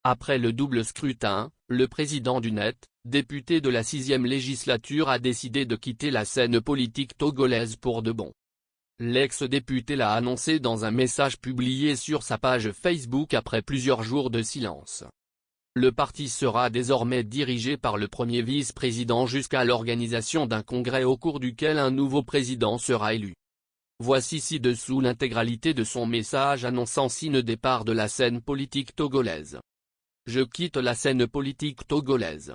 Après le double scrutin, le président du Net, député de la 6e législature a décidé de quitter la scène politique togolaise pour de bon. L'ex-député l'a annoncé dans un message publié sur sa page Facebook après plusieurs jours de silence. Le parti sera désormais dirigé par le premier vice-président jusqu'à l'organisation d'un congrès au cours duquel un nouveau président sera élu. Voici ci-dessous l'intégralité de son message annonçant le départ de la scène politique togolaise. Je quitte la scène politique togolaise.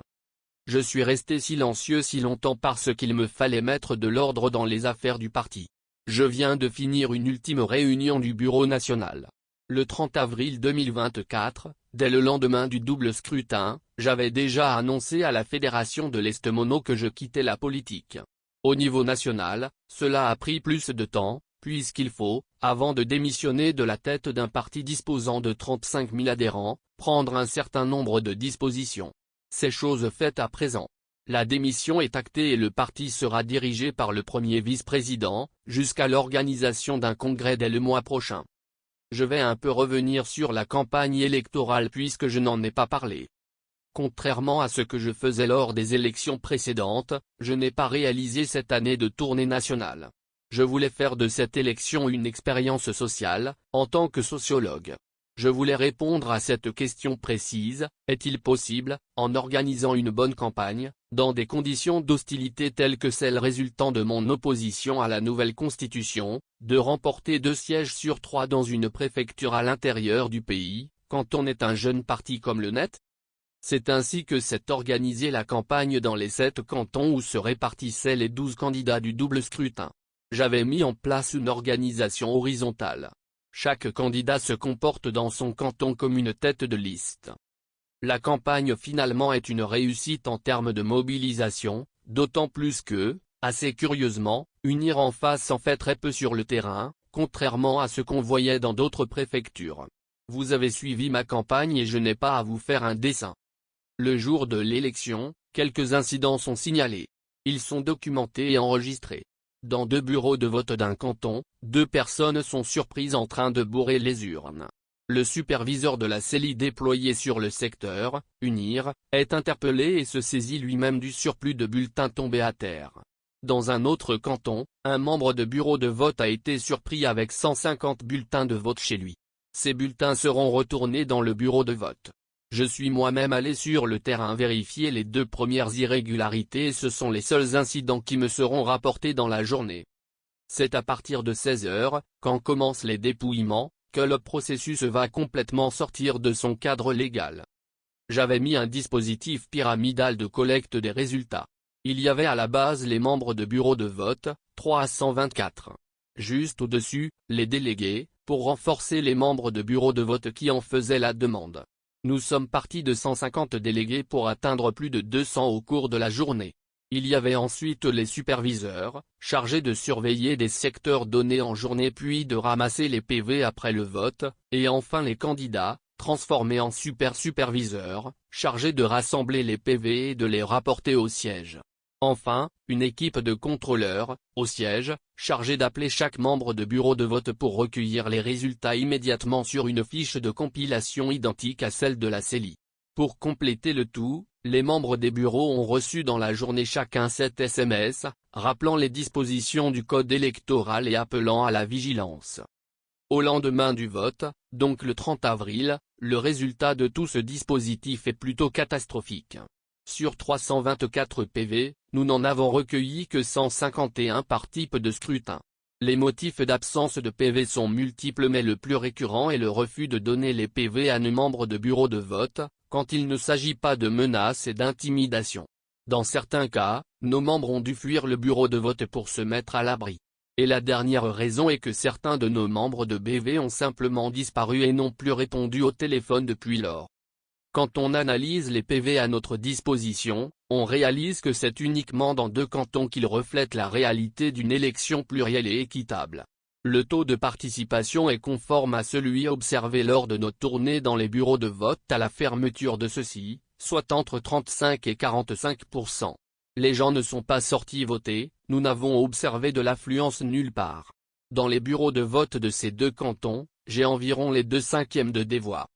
Je suis resté silencieux si longtemps parce qu'il me fallait mettre de l'ordre dans les affaires du parti. Je viens de finir une ultime réunion du bureau national. Le 30 avril 2024, dès le lendemain du double scrutin, j'avais déjà annoncé à la Fédération de l'Est Mono que je quittais la politique. Au niveau national, cela a pris plus de temps, puisqu'il faut, avant de démissionner de la tête d'un parti disposant de 35 000 adhérents, prendre un certain nombre de dispositions. C'est chose faite à présent. La démission est actée et le parti sera dirigé par le premier vice-président, jusqu'à l'organisation d'un congrès dès le mois prochain. Je vais un peu revenir sur la campagne électorale puisque je n'en ai pas parlé. Contrairement à ce que je faisais lors des élections précédentes, je n'ai pas réalisé cette année de tournée nationale. Je voulais faire de cette élection une expérience sociale, en tant que sociologue. Je voulais répondre à cette question précise, est-il possible, en organisant une bonne campagne, dans des conditions d'hostilité telles que celles résultant de mon opposition à la nouvelle constitution, de remporter 2 sièges sur 3 dans une préfecture à l'intérieur du pays, quand on est un jeune parti comme le Net? C'est ainsi que s'est organisée la campagne dans les 7 cantons où se répartissaient les 12 candidats du double scrutin. J'avais mis en place une organisation horizontale. Chaque candidat se comporte dans son canton comme une tête de liste. La campagne finalement est une réussite en termes de mobilisation, d'autant plus que, assez curieusement, unir en face en fait très peu sur le terrain, contrairement à ce qu'on voyait dans d'autres préfectures. Vous avez suivi ma campagne et je n'ai pas à vous faire un dessin. Le jour de l'élection, quelques incidents sont signalés. Ils sont documentés et enregistrés. Dans 2 bureaux de vote d'un canton, 2 personnes sont surprises en train de bourrer les urnes. Le superviseur de la CELI déployé sur le secteur, UNIR, est interpellé et se saisit lui-même du surplus de bulletins tombés à terre. Dans un autre canton, un membre de bureau de vote a été surpris avec 150 bulletins de vote chez lui. Ces bulletins seront retournés dans le bureau de vote. Je suis moi-même allé sur le terrain vérifier les 2 premières irrégularités et ce sont les seuls incidents qui me seront rapportés dans la journée. C'est à partir de 16 h, quand commencent les dépouillements, que le processus va complètement sortir de son cadre légal. J'avais mis un dispositif pyramidal de collecte des résultats. Il y avait à la base les membres de bureau de vote, 324. Juste au-dessus, les délégués, pour renforcer les membres de bureau de vote qui en faisaient la demande. Nous sommes partis de 150 délégués pour atteindre plus de 200 au cours de la journée. Il y avait ensuite les superviseurs, chargés de surveiller des secteurs donnés en journée puis de ramasser les PV après le vote, et enfin les candidats, transformés en superviseurs, chargés de rassembler les PV et de les rapporter au siège. Enfin, une équipe de contrôleurs, au siège, chargée d'appeler chaque membre de bureau de vote pour recueillir les résultats immédiatement sur une fiche de compilation identique à celle de la CELI. Pour compléter le tout, les membres des bureaux ont reçu dans la journée chacun 7 SMS, rappelant les dispositions du code électoral et appelant à la vigilance. Au lendemain du vote, donc le 30 avril, le résultat de tout ce dispositif est plutôt catastrophique. Sur 324 PV, nous n'en avons recueilli que 151 par type de scrutin. Les motifs d'absence de PV sont multiples mais le plus récurrent est le refus de donner les PV à nos membres de bureau de vote, quand il ne s'agit pas de menaces et d'intimidation. Dans certains cas, nos membres ont dû fuir le bureau de vote pour se mettre à l'abri. Et la dernière raison est que certains de nos membres de BV ont simplement disparu et n'ont plus répondu au téléphone depuis lors. Quand on analyse les PV à notre disposition, on réalise que c'est uniquement dans 2 cantons qu'ils reflètent la réalité d'une élection plurielle et équitable. Le taux de participation est conforme à celui observé lors de nos tournées dans les bureaux de vote à la fermeture de ceux-ci, soit entre 35 et 45%. Les gens ne sont pas sortis voter, nous n'avons observé de l'affluence nulle part. Dans les bureaux de vote de ces 2 cantons, j'ai environ les 2/5 de dévoix.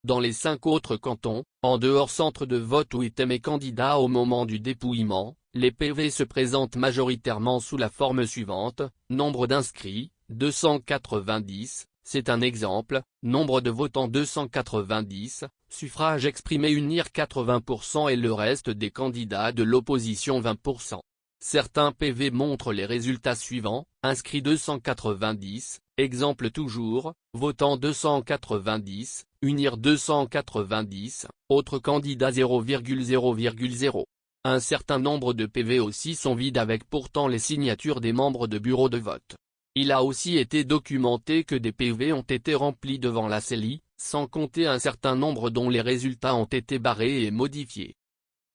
Dans les 5 autres cantons, en dehors centre de vote où étaient mes candidats au moment du dépouillement, les PV se présentent majoritairement sous la forme suivante: nombre d'inscrits, 290, c'est un exemple, nombre de votants 290, suffrages exprimés unir 80% et le reste des candidats de l'opposition 20%. Certains PV montrent les résultats suivants: inscrits 290, exemple toujours, votant 290, unir 290, autres candidats 0,0,0. Un certain nombre de PV aussi sont vides avec pourtant les signatures des membres de bureau de vote. Il a aussi été documenté que des PV ont été remplis devant la CELI, sans compter un certain nombre dont les résultats ont été barrés et modifiés.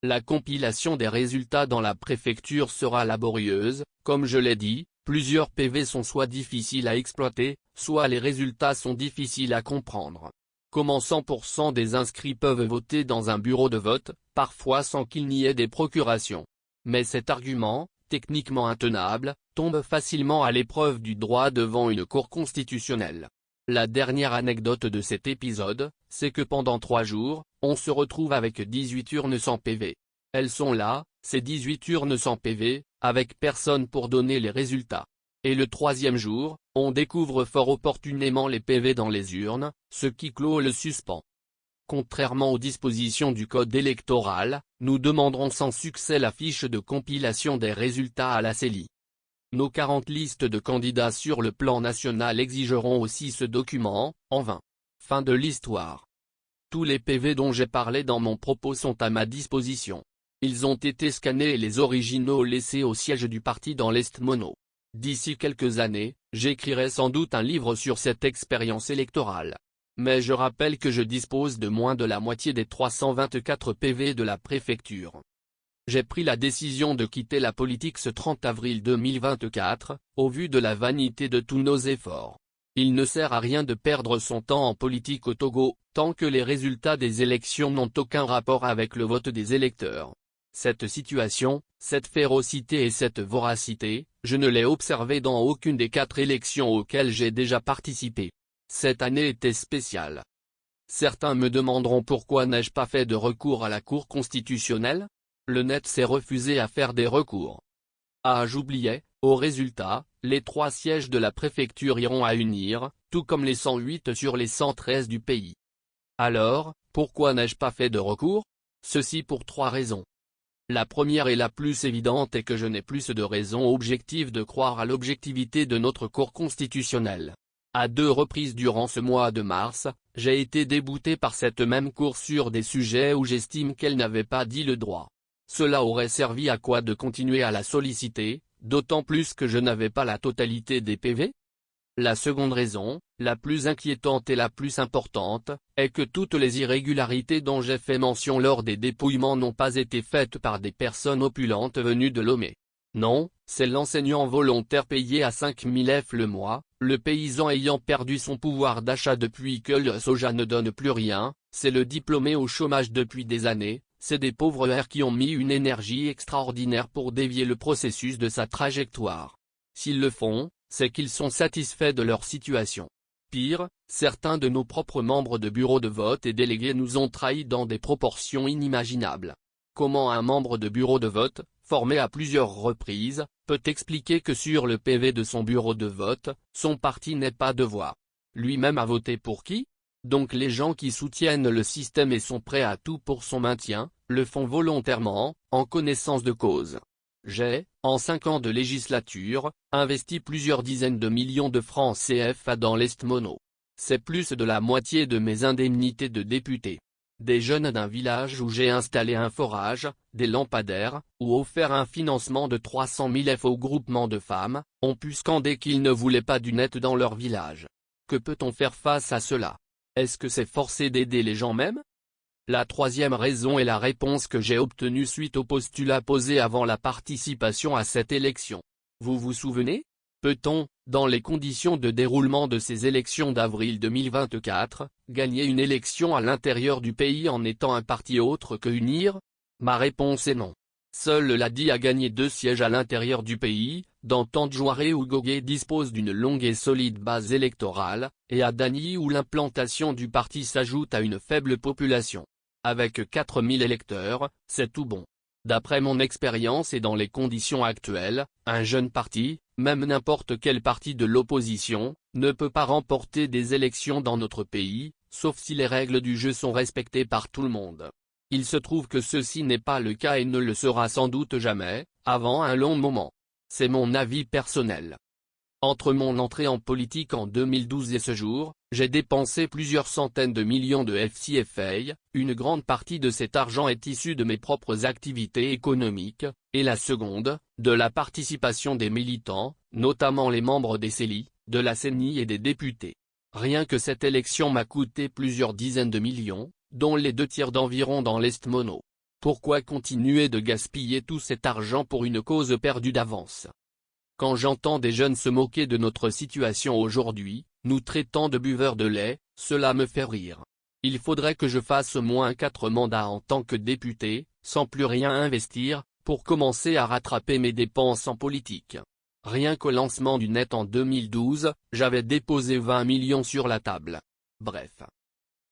La compilation des résultats dans la préfecture sera laborieuse, comme je l'ai dit, plusieurs PV sont soit difficiles à exploiter, soit les résultats sont difficiles à comprendre. Comment 100% des inscrits peuvent voter dans un bureau de vote, parfois sans qu'il n'y ait des procurations. Mais cet argument, techniquement intenable, tombe facilement à l'épreuve du droit devant une cour constitutionnelle. La dernière anecdote de cet épisode, c'est que pendant 3 jours, on se retrouve avec 18 urnes sans PV. Elles sont là, ces 18 urnes sans PV, avec personne pour donner les résultats. Et le 3e jour, on découvre fort opportunément les PV dans les urnes, ce qui clôt le suspens. Contrairement aux dispositions du code électoral, nous demanderons sans succès la fiche de compilation des résultats à la CELI. Nos 40 listes de candidats sur le plan national exigeront aussi ce document, en vain. Fin de l'histoire. Tous les PV dont j'ai parlé dans mon propos sont à ma disposition. Ils ont été scannés et les originaux laissés au siège du parti dans l'Est Mono. D'ici quelques années, j'écrirai sans doute un livre sur cette expérience électorale. Mais je rappelle que je dispose de moins de la moitié des 324 PV de la préfecture. J'ai pris la décision de quitter la politique ce 30 avril 2024, au vu de la vanité de tous nos efforts. Il ne sert à rien de perdre son temps en politique au Togo, tant que les résultats des élections n'ont aucun rapport avec le vote des électeurs. Cette situation, cette férocité et cette voracité, je ne l'ai observée dans aucune des 4 élections auxquelles j'ai déjà participé. Cette année était spéciale. Certains me demanderont pourquoi n'ai-je pas fait de recours à la Cour constitutionnelle? Le net s'est refusé à faire des recours. Ah, j'oubliais, au résultat, les 3 sièges de la préfecture iront à unir, tout comme les 108 sur les 113 du pays. Alors, pourquoi n'ai-je pas fait de recours? Ceci pour 3 raisons. La première et la plus évidente est que je n'ai plus de raison objective de croire à l'objectivité de notre Cour constitutionnelle. À 2 reprises durant ce mois de mars, j'ai été débouté par cette même Cour sur des sujets où j'estime qu'elle n'avait pas dit le droit. Cela aurait servi à quoi de continuer à la solliciter, d'autant plus que je n'avais pas la totalité des PV? La seconde raison, la plus inquiétante et la plus importante, est que toutes les irrégularités dont j'ai fait mention lors des dépouillements n'ont pas été faites par des personnes opulentes venues de Lomé. Non, c'est l'enseignant volontaire payé à 5000 F le mois, le paysan ayant perdu son pouvoir d'achat depuis que le soja ne donne plus rien, c'est le diplômé au chômage depuis des années, c'est des pauvres R qui ont mis une énergie extraordinaire pour dévier le processus de sa trajectoire. S'ils le font, c'est qu'ils sont satisfaits de leur situation. Pire, certains de nos propres membres de bureau de vote et délégués nous ont trahis dans des proportions inimaginables. Comment un membre de bureau de vote, formé à plusieurs reprises, peut expliquer que sur le PV de son bureau de vote, son parti n'ait pas de voix? Lui-même a voté pour qui? Donc les gens qui soutiennent le système et sont prêts à tout pour son maintien, le font volontairement, en connaissance de cause. J'ai, en 5 ans de législature, investi plusieurs dizaines de millions de francs CFA dans l'Est Mono. C'est plus de la moitié de mes indemnités de député. Des jeunes d'un village où j'ai installé un forage, des lampadaires, ou offert un financement de 300 000 F au groupement de femmes, ont pu scander qu'ils ne voulaient pas du net dans leur village. Que peut-on faire face à cela? Est-ce que c'est forcé d'aider les gens même? La troisième raison est la réponse que j'ai obtenue suite au postulat posé avant la participation à cette élection. Vous vous souvenez? Peut-on, dans les conditions de déroulement de ces élections d'avril 2024, gagner une élection à l'intérieur du pays en étant un parti autre que UNIR? Ma réponse est non. Seul l'ADI a gagné 2 sièges à l'intérieur du pays, dans Tandjouaré où Gogé dispose d'une longue et solide base électorale, et à Dany où l'implantation du parti s'ajoute à une faible population. Avec 4000 électeurs, c'est tout bon. D'après mon expérience et dans les conditions actuelles, un jeune parti, même n'importe quel parti de l'opposition, ne peut pas remporter des élections dans notre pays, sauf si les règles du jeu sont respectées par tout le monde. Il se trouve que ceci n'est pas le cas et ne le sera sans doute jamais, avant un long moment. C'est mon avis personnel. Entre mon entrée en politique en 2012 et ce jour, j'ai dépensé plusieurs centaines de millions de FCFA, une grande partie de cet argent est issue de mes propres activités économiques, et la seconde, de la participation des militants, notamment les membres des CELI, de la CENI et des députés. Rien que cette élection m'a coûté plusieurs dizaines de millions, dont les 2/3 d'environ dans l'Est mono. Pourquoi continuer de gaspiller tout cet argent pour une cause perdue d'avance? Quand j'entends des jeunes se moquer de notre situation aujourd'hui, nous traitant de buveurs de lait, cela me fait rire. Il faudrait que je fasse au moins 4 mandats en tant que député, sans plus rien investir, pour commencer à rattraper mes dépenses en politique. Rien qu'au lancement du net en 2012, j'avais déposé 20 millions sur la table. Bref.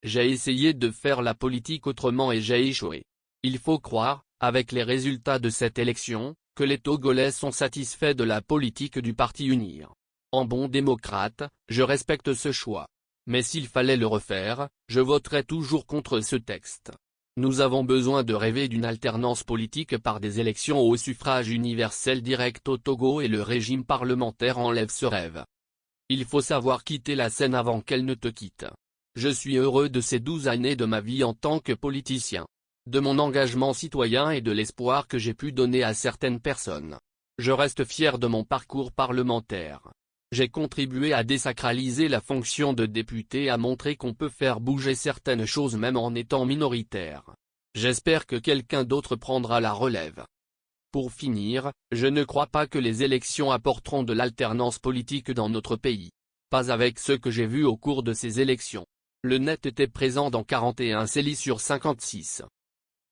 J'ai essayé de faire la politique autrement et j'ai échoué. Il faut croire, avec les résultats de cette élection, que les Togolais sont satisfaits de la politique du Parti Unir. En bon démocrate, je respecte ce choix. Mais s'il fallait le refaire, je voterais toujours contre ce texte. Nous avons besoin de rêver d'une alternance politique par des élections au suffrage universel direct au Togo et le régime parlementaire enlève ce rêve. Il faut savoir quitter la scène avant qu'elle ne te quitte. Je suis heureux de ces 12 années de ma vie en tant que politicien. De mon engagement citoyen et de l'espoir que j'ai pu donner à certaines personnes. Je reste fier de mon parcours parlementaire. J'ai contribué à désacraliser la fonction de député et à montrer qu'on peut faire bouger certaines choses même en étant minoritaire. J'espère que quelqu'un d'autre prendra la relève. Pour finir, je ne crois pas que les élections apporteront de l'alternance politique dans notre pays. Pas avec ce que j'ai vu au cours de ces élections. Le net était présent dans 41 CELI sur 56.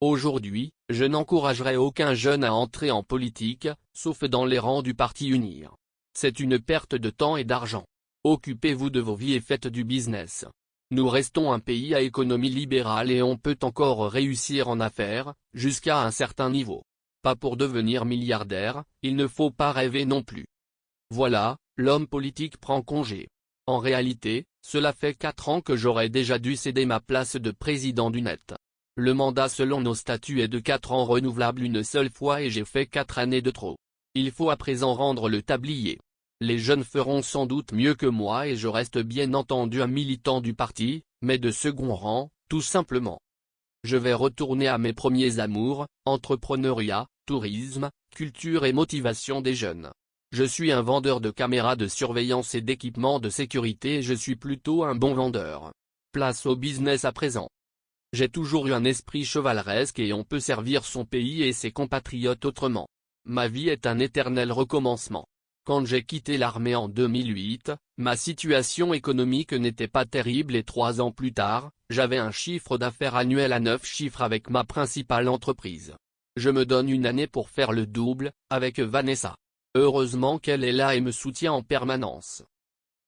Aujourd'hui, je n'encouragerai aucun jeune à entrer en politique, sauf dans les rangs du Parti Unir. C'est une perte de temps et d'argent. Occupez-vous de vos vies et faites du business. Nous restons un pays à économie libérale et on peut encore réussir en affaires, jusqu'à un certain niveau. Pas pour devenir milliardaire, il ne faut pas rêver non plus. Voilà, l'homme politique prend congé. En réalité, cela fait 4 ans que j'aurais déjà dû céder ma place de président du net. Le mandat selon nos statuts est de 4 ans renouvelable une seule fois et j'ai fait 4 années de trop. Il faut à présent rendre le tablier. Les jeunes feront sans doute mieux que moi et je reste bien entendu un militant du parti, mais de second rang, tout simplement. Je vais retourner à mes premiers amours, entrepreneuriat, tourisme, culture et motivation des jeunes. Je suis un vendeur de caméras de surveillance et d'équipements de sécurité et je suis plutôt un bon vendeur. Place au business à présent. J'ai toujours eu un esprit chevaleresque et on peut servir son pays et ses compatriotes autrement. Ma vie est un éternel recommencement. Quand j'ai quitté l'armée en 2008, ma situation économique n'était pas terrible et 3 ans plus tard, j'avais un chiffre d'affaires annuel à 9 chiffres avec ma principale entreprise. Je me donne une année pour faire le double, avec Vanessa. Heureusement qu'elle est là et me soutient en permanence.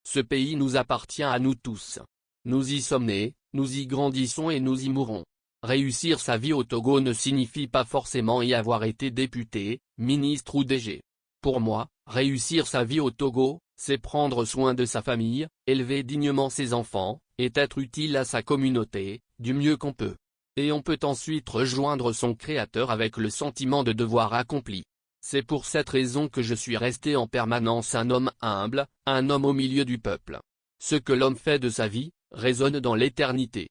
Ce pays nous appartient à nous tous. Nous y sommes nés, nous y grandissons et nous y mourrons. Réussir sa vie au Togo ne signifie pas forcément y avoir été député, ministre ou DG. Pour moi, réussir sa vie au Togo, c'est prendre soin de sa famille, élever dignement ses enfants, et être utile à sa communauté, du mieux qu'on peut. Et on peut ensuite rejoindre son créateur avec le sentiment de devoir accompli. C'est pour cette raison que je suis resté en permanence un homme humble, un homme au milieu du peuple. Ce que l'homme fait de sa vie, résonne dans l'éternité.